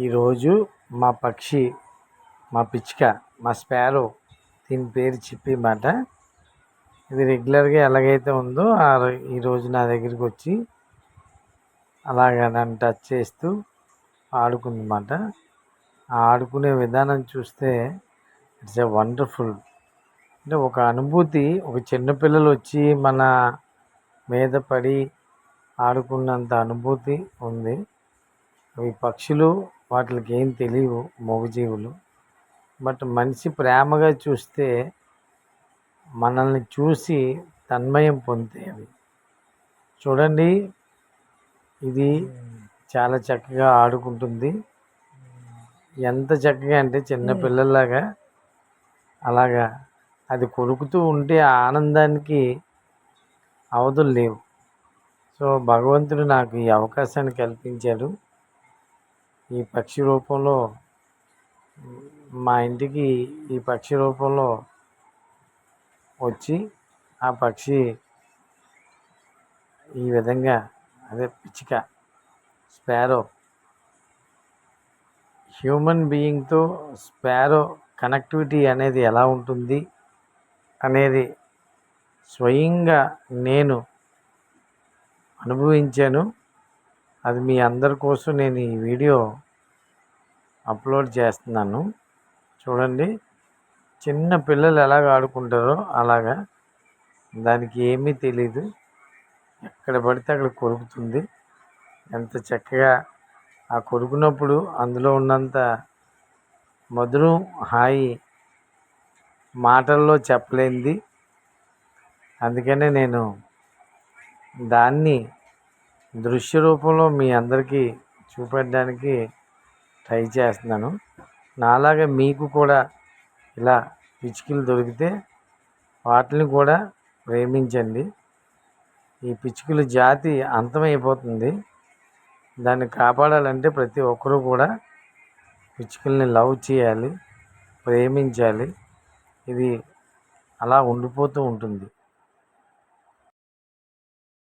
ఈరోజు మా పక్షి, మా పిచ్చుక, మా స్పారో, దీని పేరు చిప్పి మాట. ఇది రెగ్యులర్గా ఎలాగైతే ఉందో ఈరోజు నా దగ్గరికి వచ్చి అలాగ నన్ను టచ్ చేస్తూ ఆడుకుందన్నమాట. ఆడుకునే విధానం చూస్తే ఇట్స్ ఎ వండర్ఫుల్. అంటే ఒక అనుభూతి, ఒక చిన్నపిల్లలు వచ్చి మన మీద పడి ఆడుకున్నంత అనుభూతి ఉంది. అవి పక్షులు, వాటికి ఏం తెలియవు, మూగజీవులు. బట్ మనిషి ప్రేమగా చూస్తే మనల్ని చూసి తన్మయం పొందుతాయి అవి. చూడండి, ఇది చాలా చక్కగా ఆడుకుంటుంది. ఎంత చక్కగా అంటే చిన్నపిల్లల్లాగా అలాగా అది కొరుకుతూ ఉంటే ఆ ఆనందానికి అవధులు లేవు. సో భగవంతుడు నాకు ఈ అవకాశాన్ని కల్పించాడు. ఈ పక్షి రూపంలో మా ఇంటికి ఈ పక్షి రూపంలో వచ్చి ఆ పక్షి ఈ విధంగా, అదే పిచ్చుక, స్పారో, హ్యూమన్ బీయింగ్తో స్పారో కనెక్టివిటీ అనేది ఎలా ఉంటుంది అనేది స్వయంగా నేను అనుభవించాను. అది మీ అందరి కోసం నేను ఈ వీడియో అప్లోడ్ చేస్తున్నాను. చూడండి, చిన్న పిల్లలు ఎలాగ ఆడుకుంటారో అలాగా. దానికి ఏమీ తెలీదు, ఎక్కడ పడితే అక్కడ కొరుకుతుంది. ఎంత చక్కగా ఆ కొరుకునప్పుడు అందులో ఉన్నంత మధురం, హాయి మాటల్లో చెప్పలేనిది. అందుకనే నేను దాన్ని దృశ్య రూపంలో మీ అందరికీ చూపెట్టడానికి ట్రై చేస్తున్నాను. నాలాగా మీకు కూడా ఇలా పిచ్చుకలు దొరికితే వాటిని కూడా ప్రేమించండి. ఈ పిచ్చుకల జాతి అంతమైపోతుంది. దాన్ని కాపాడాలంటే ప్రతి ఒక్కరూ కూడా పిచ్చుకల్ని లవ్ చేయాలి, ప్రేమించాలి. ఇది అలా ఉండిపోతూ ఉంటుంది.